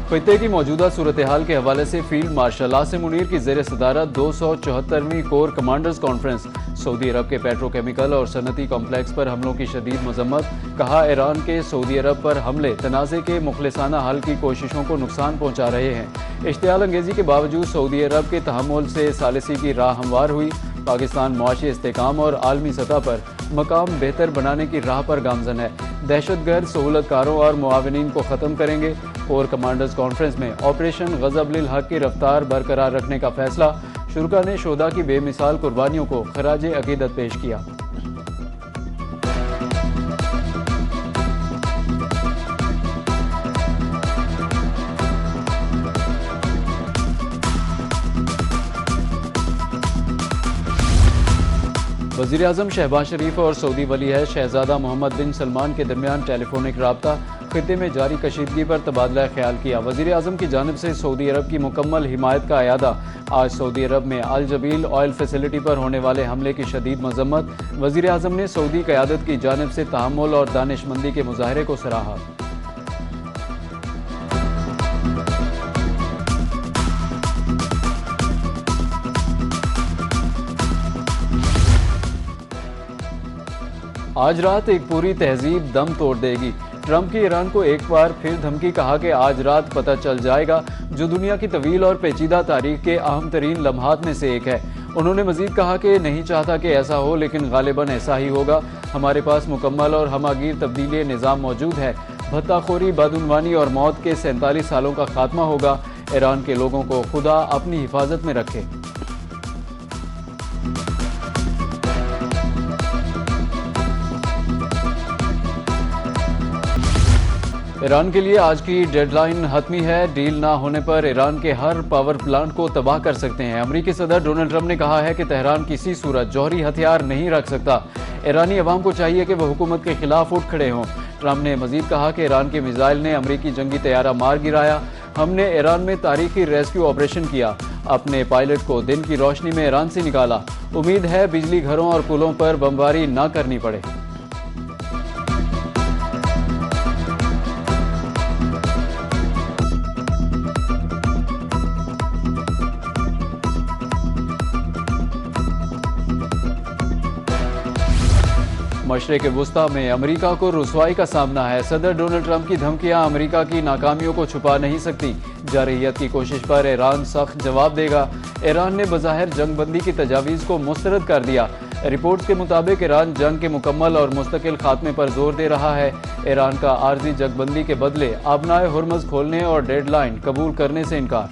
खित्ते की मौजूदा सूरत हाल के हवाले से फील्ड मार्शल आसिम मुनीर की ज़ेर सदारत 274वीं कोर कमांडर्स कॉन्फ्रेंस। सऊदी अरब के पेट्रोकेमिकल और सनती कॉम्प्लेक्स पर हमलों की शदीद मजम्मत। कहा, ईरान के सऊदी अरब पर हमले तनाज़े के मुखलिसाना हल की कोशिशों को नुकसान पहुँचा रहे हैं। इश्तियाल अंगेज़ी के बावजूद सऊदी अरब के तहम्मुल से सालिसी की राह हमवार हुई। पाकिस्तान मुआशी इस्तेकाम और आलमी सतह पर मकाम बेहतर बनाने की राह पर गामजन है। दहशतगर्द सहूलतकारों और मुआविनीन को ख़त्म करेंगे। कोर कमांडर्स कॉन्फ्रेंस में ऑपरेशन गज़ब-लिल हक की रफ्तार बरकरार रखने का फैसला। शुरका ने शोदा की बेमिसाल कुर्बानियों को खराजे अकीदत पेश किया। वज़ीर-ए-आज़म शहबाज शरीफ और सऊदी वली अहद शहजादा मोहम्मद बिन सलमान के दरमियान टेलीफोनिक राब्ता। खित्ते में जारी कशीदगी पर तबादला ख्याल किया। वज़ीर-ए-आज़म की जानिब से सऊदी अरब की मुकम्मल हिमायत का अयादा। आज सऊदी अरब में अल जबील ऑयल फैसिलिटी पर होने वाले हमले की शदीद मजम्मत। वज़ीर-ए-आज़म ने सऊदी क़यादत की जानिब से तहम्मुल और दानिशमंदी के मुजाहरे को सराहा। आज रात एक पूरी तहजीब दम तोड़ देगी। ट्रंप की ईरान को एक बार फिर धमकी। कहा कि आज रात पता चल जाएगा, जो दुनिया की तवील और पेचीदा तारीख के अहम तरीन लम्हात में से एक है। उन्होंने मजीद कहा कि नहीं चाहता कि ऐसा हो, लेकिन गालिबन ऐसा ही होगा। हमारे पास मुकम्मल और हमागीर तब्दीली निज़ाम मौजूद है। भत्ताखोरी, बदउनवानी और मौत के 47 सालों का खात्मा होगा। ईरान के लोगों को खुदा अपनी हिफाजत में रखे। ईरान के लिए आज की डेडलाइन हतमी है। डील ना होने पर ईरान के हर पावर प्लांट को तबाह कर सकते हैं। अमेरिकी सदर डोनाल्ड ट्रंप ने कहा है कि तेहरान किसी सूरत जौहरी हथियार नहीं रख सकता। ईरानी अवाम को चाहिए कि वह हुकूमत के खिलाफ उठ खड़े हों। ट्रंप ने मजीद कहा कि ईरान के मिसाइल ने अमेरिकी जंगी तैयारा मार गिराया। हमने ईरान में तारीखी रेस्क्यू ऑपरेशन किया। अपने पायलट को दिन की रोशनी में ईरान से निकाला। उम्मीद है बिजली घरों और पुलों पर बमबारी न करनी पड़े। मशरिक़ वुस्ता में अमेरिका को रुसवाई का सामना है। सदर डोनाल्ड ट्रंप की धमकियां अमेरिका की नाकामियों को छुपा नहीं सकती। जारहियत की कोशिश पर ईरान सख्त जवाब देगा। ईरान ने बज़ाहिर जंगबंदी की तजावीज़ को मुस्तरद कर दिया। रिपोर्ट्स के मुताबिक ईरान जंग के मुकम्मल और मुस्तकिल खात्मे पर जोर दे रहा है। ईरान का आर्जी जंगबंदी के बदले आबनाए हुर्मुज़ खोलने और डेडलाइन कबूल करने से इनकार।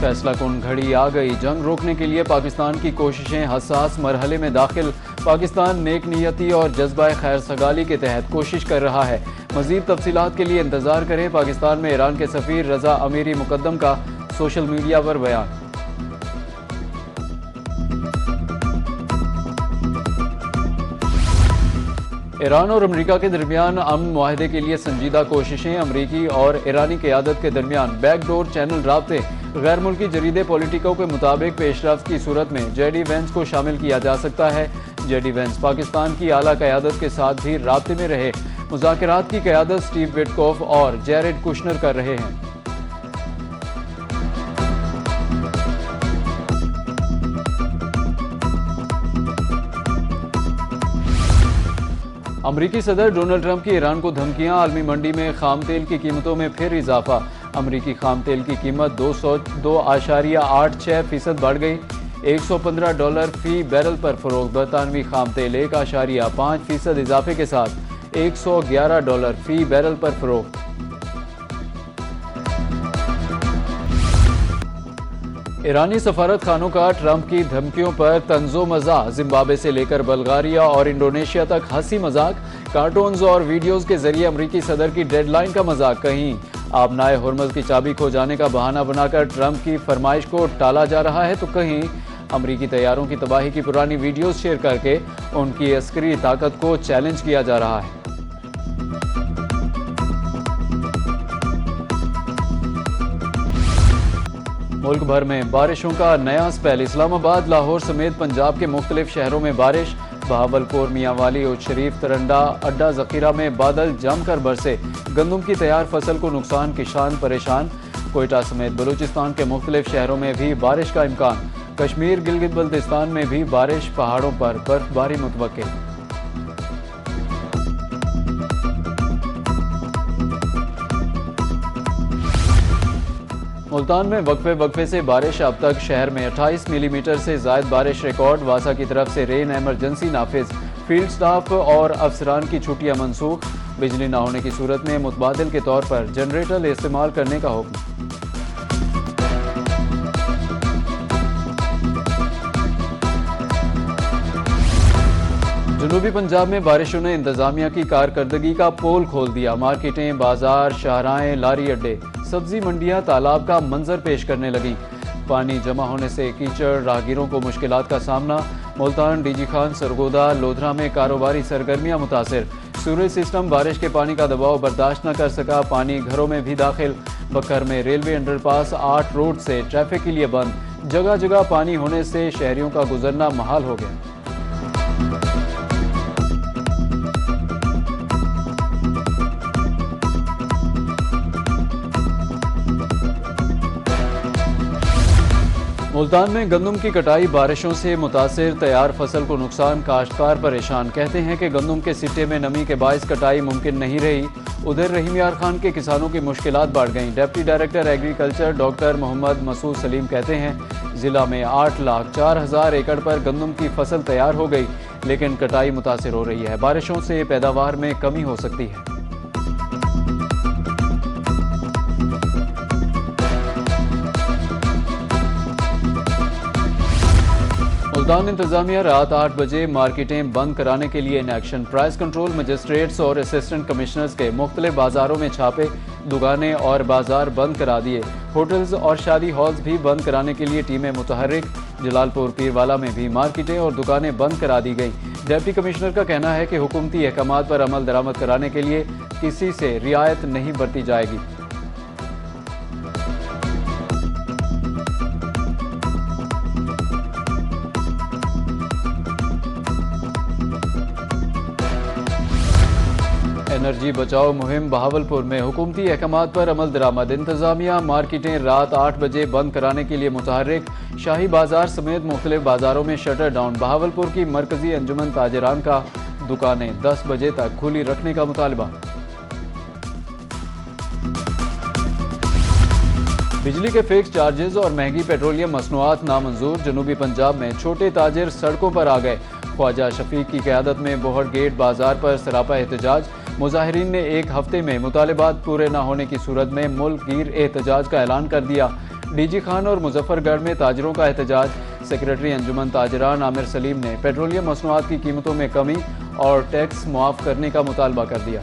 फैसला कुन घड़ी आ गई। जंग रोकने के लिए पाकिस्तान की कोशिशें हसास मरहले में दाखिल। पाकिस्तान नेक नियती और जज्बा खैर सगाली के तहत कोशिश कर रहा है। मजीद तफसीलात के लिए इंतजार करें। पाकिस्तान में ईरान के सफीर रजा अमीरी मुकद्दम का सोशल मीडिया पर बयान। ईरान और अमेरिका के दरमियान अमन मुआहदे के लिए संजीदा कोशिशें। अमरीकी और ईरानी क़यादत के दरमियान बैकडोर चैनल राब्ते। गैर मुल्की जरीदे पॉलिटिको के मुताबिक पेशरफ्त की सूरत में जेडी वेंस को शामिल किया जा सकता है। जेडी वेंस पाकिस्तान की आला क़यादत के साथ भी राब्ते में रहे। मुज़ाकरात की क़यादत स्टीव विटकॉफ और जैरेड कुशनर कर रहे हैं। अमरीकी सदर डोनाल्ड ट्रंप की ईरान को धमकियां। आलमी मंडी में खाम तेल की कीमतों में फिर इजाफा। अमरीकी खाम तेल की कीमत 202.86% बढ़ गई। $115 फी बैरल पर फरोख्त। बरतानवी खाम तेल 1.5% इजाफे के साथ $111 फी बैरल पर फरोख्त। ईरानी सफारत खानों का ट्रंप की धमकियों पर तंजो मज़ाक। जिम्बाब्वे से लेकर बल्गारिया और इंडोनेशिया तक हंसी मजाक। कार्टून्स और वीडियोस के जरिए अमरीकी सदर की डेडलाइन का मजाक। कहीं आबनाए हुर्मुज़ की चाबी खो जाने का बहाना बनाकर ट्रंप की फरमाइश को टाला जा रहा है, तो कहीं अमरीकी तैयारों की तबाही की पुरानी वीडियोस शेयर करके उनकी अस्करी ताकत को चैलेंज किया जा रहा है। मुल्क भर में बारिशों का नया स्पेल। इस्लामाबाद, लाहौर समेत पंजाब के मुख्तलिफ शहरों में बारिश। बहावलपुर, मियांवाली, उच्च शरीफ, तरंडा, अड्डा जखीरा में बादल जमकर बरसे। गंदम की तैयार फसल को नुकसान, किसान परेशान। कोयटा समेत बलूचिस्तान के मुख्तलिफ शहरों में भी बारिश का इम्कान। कश्मीर, गिलगित बल्तिस्तान में भी बारिश, पहाड़ों पर बर्फबारी मुतवक्किल। मुल्तान में वक्फे से बारिश। अब तक शहर में 28 मिलीमीटर से ज्यादा बारिश रिकॉर्ड। वासा की तरफ से रेन एमरजेंसी नाफिज। फील्ड स्टाफ और अफसरान की छुट्टियां मनसूख। बिजली न होने की सूरत में मुतबादिल के तौर पर जनरेटर इस्तेमाल करने का हुक्म। जनूबी पंजाब में बारिशों ने इंतजामिया की कारकर्दगी का पोल खोल दिया। मार्केटें, बाजार, शाहराहें, लारी अड्डे, सब्जी मंडियां तालाब का मंजर पेश करने लगी। पानी जमा होने से कीचड़, राहगीरों को मुश्किलात का सामना। मुल्तान, डीजी खान, सरगोदा, लोधरा में कारोबारी सरगर्मियां मुतासिर। सूरज सिस्टम बारिश के पानी का दबाव बर्दाश्त न कर सका। पानी घरों में भी दाखिल। बकर में रेलवे अंडरपास 8 रोड से ट्रैफिक के लिए बंद। जगह जगह पानी होने से शहरियों का गुजरना महाल हो गया। मुल्तान में गंदम की कटाई बारिशों से मुतासिर। तैयार फसल को नुकसान, काश्तकार परेशान। कहते हैं कि गंदम के सिट्टे में नमी के बायस कटाई मुमकिन नहीं रही। उधर रहीम यार खान के किसानों की मुश्किलात बढ़ गईं। Deputy director agriculture doctor Mohammad Masood Saleem कहते हैं जिला में 8,04,000 एकड़ पर गंदम की फसल तैयार हो गई, लेकिन कटाई मुतासिर हो रही है। बारिशों से पैदावार में कमी हो सकती है। मुल्तान इंतजामिया रात 8 बजे मार्केटें बंद कराने के लिए in action. Price control magistrates और असिस्टेंट कमिश्नर्स के मुख्तलिफ बाजारों में छापे। दुकानें और बाजार बंद करा दिए। होटल्स और शादी हॉल्स भी बंद कराने के लिए टीमें मुतहर्रिक। जलालपुर, पीरवाला में भी मार्केटें और दुकानें बंद करा दी गई। डिप्टी कमिश्नर का कहना है कि हुकूमती अहकामात पर अमल दरामद कराने के लिए किसी से रियायत नहीं बरती जाएगी। एनर्जी बचाओ मुहिम। बहावलपुर में हुकूमती अहकामात पर अमल दरामद। इंतजामिया मार्केटें रात 8 बजे बंद कराने के लिए मुतहर्रिक। शाही बाजार समेत मुख्तलिफ बाजारों में शटर डाउन। बहावलपुर की मरकजी अंजुमन ताजरान का दुकानें 10 बजे तक खुली रखने का मुतालबा। बिजली के फिक्स चार्जेस और महंगी पेट्रोलियम मसनूआत नामंजूर। जनूबी पंजाब में छोटे ताजिर सड़कों पर आ गए। ख्वाजा शफीक की क़यादत में बोहर गेट बाजार पर सरापा एहतजाज। मुजाहिरीन ने एक हफ्ते में मुतालिबात पूरे न होने की सूरत में मुल्क गिर एहतजाज का ऐलान कर दिया। डीजी खान और मुजफ्फरगढ़ में ताजरों का एहतजाज। सेक्रेटरी अंजुमन ताजरान आमिर सलीम ने पेट्रोलियम मसनूआत की कीमतों में कमी और टैक्स मुआफ करने का मुतालबा कर दिया।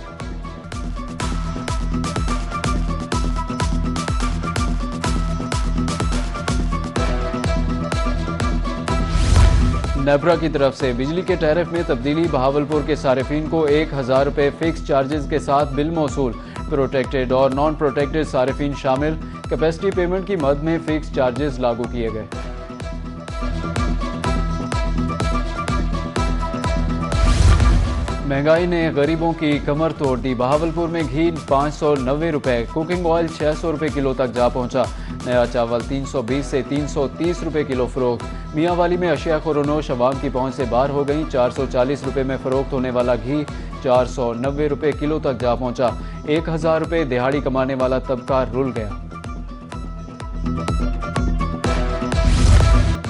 नेपरा की तरफ से बिजली के टैरिफ में तब्दीली। बहावलपुर के सारिफीन को 1,000 रुपये फिक्स चार्जेस के साथ बिल मौसूल। प्रोटेक्टेड और नॉन प्रोटेक्टेड सारिफीन शामिल। कैपेसिटी पेमेंट की मद में फिक्स चार्जेस लागू किए गए। महंगाई ने गरीबों की कमर तोड़ दी। बहावलपुर में घी 590 रुपये, कुकिंग ऑयल 600 रुपये किलो तक जा पहुंचा। नया चावल 320 से 330 रुपये किलो फरोख्त। मियांवाली में अशिया खुरोनोश अवाम की पहुंच से बाहर हो गई। 440 रुपये में फरोख्त होने वाला घी 490 रुपये किलो तक जा पहुंचा। 1,000 रुपये दिहाड़ी कमाने वाला तबका रुल गया।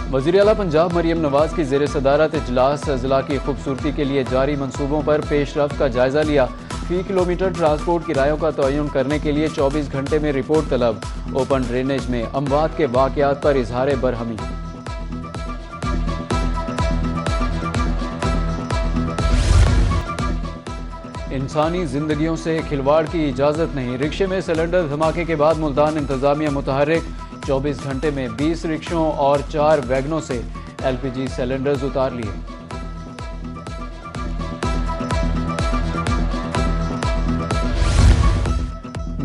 वज़ीर आला पंजाब मरियम नवाज की ज़ेर सदारत इजलास अज़ला की खूबसूरती के लिए जारी मंसूबों पर पेशरफ्त का जायजा लिया। फी किलोमीटर ट्रांसपोर्ट किरायों का तयन करने के लिए 24 घंटे में रिपोर्ट तलब। ओपन ड्रेनेज में अमवात के वाक़यात पर इजहार बरहमी। इंसानी जिंदगियों से खिलवाड़ की इजाज़त नहीं। रिक्शे में सिलेंडर धमाके के बाद मुल्तान इंतजामिया मुतहर्रिक। 24 घंटे में 20 रिक्शों और 4 वैगनों से LPG सिलेंडर्स उतार लिए।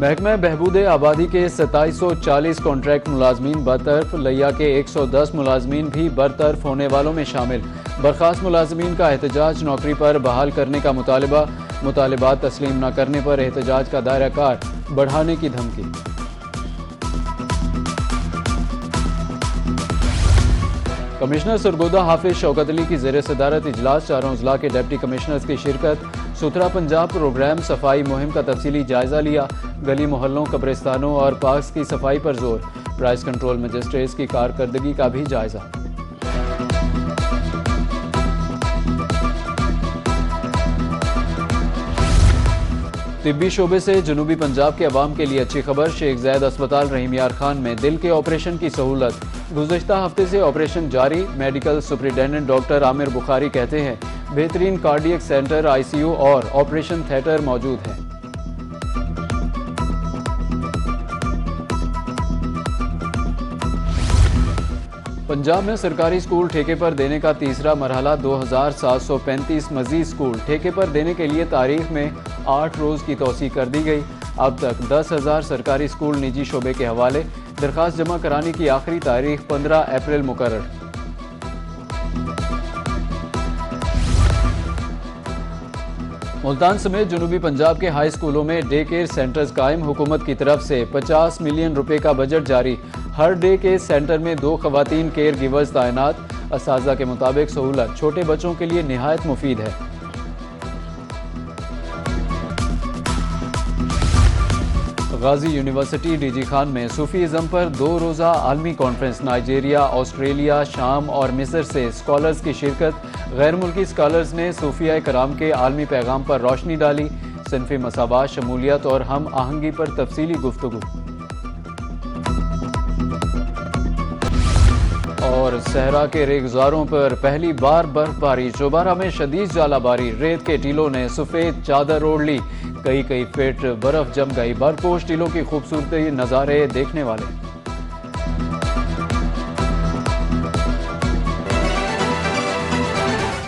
महकमा बहबूद आबादी के 2740 कॉन्ट्रैक्ट मुलाजमीन बरतरफ, लिया के 110 मुलाजमीन भी बरतरफ होने वालों में शामिल। बर्खास्त मुलाजमीन का एहतजाज, नौकरी पर बहाल करने का मुतालबा, मुतालबात तस्लीम न करने पर एहतजाज का दायरा कार बढ़ाने की धमकी। कमिश्नर सरगोदा हाफिज शौकत अली की ज़ेर सदारत इजलास, चारों अजला के डिप्टी कमिश्नर्स की शिरकत। सुथरा पंजाब प्रोग्राम सफाई मुहिम का तफसीली जायजा लिया। गली मोहल्लों, कब्रिस्तानों और पार्क्स की सफाई पर जोर। प्राइस कंट्रोल मजिस्ट्रेट्स की कारकर्दगी का भी जायजा। तिब्बी शोबे से जनूबी पंजाब के अवाम के लिए अच्छी खबर। शेख ज़ैद अस्पताल रहीम यार खान में दिल के ऑपरेशन की सहूलत। गुज़श्ता हफ्ते से ऑपरेशन जारी। Medical superintendent doctor Aamir Bukhari कहते हैं बेहतरीन कार्डियक सेंटर, ICU और ऑपरेशन थिएटर मौजूद है। पंजाब में सरकारी स्कूल ठेके पर देने का तीसरा मरहला 2735 मजीद स्कूल ठेके पर देने के लिए तारीख में 8 रोज़ की तौसी कर दी गई। अब तक 10,000 सरकारी स्कूल निजी शोबे के हवाले। दरख्वास्त जमा कराने की आखिरी तारीख 15 अप्रैल मुकर्रर। मुल्तान समेत जनूबी पंजाब के हाई स्कूलों में डे केयर सेंटर्स कायम। हुकूमत की तरफ से 50 मिलियन रुपए का बजट जारी। हर डे के सेंटर में 2 खवातीन केयर गिवर्स तैनात। असातिज़ा के मुताबिक सहूलत छोटे बच्चों के लिए निहायत मुफीद है। गाजी यूनिवर्सिटी डीजी खान में सूफीज़म पर 2 रोज़ा आलमी कॉन्फ्रेंस। नाइजीरिया, ऑस्ट्रेलिया, शाम और मिस्र से स्कॉलर्स की शिरकत। गैर मुल्की स्कॉलर्स ने सूफिया कराम के आलमी पैगाम पर रोशनी डाली। सिनफी मसावात, शमूलियत और हम आहंगी पर तफसीली गुफ्तगू। और सहरा के रेगुजारों पर पहली बार बर्फबारी। चौबारा में शदीद जालाबारी। रेत के टीलों ने सफ़ेद चादर ओढ़ ली। कई फीट बर्फ जम गई। बर्फपोश टीलों की खूबसूरती नज़ारे देखने वाले।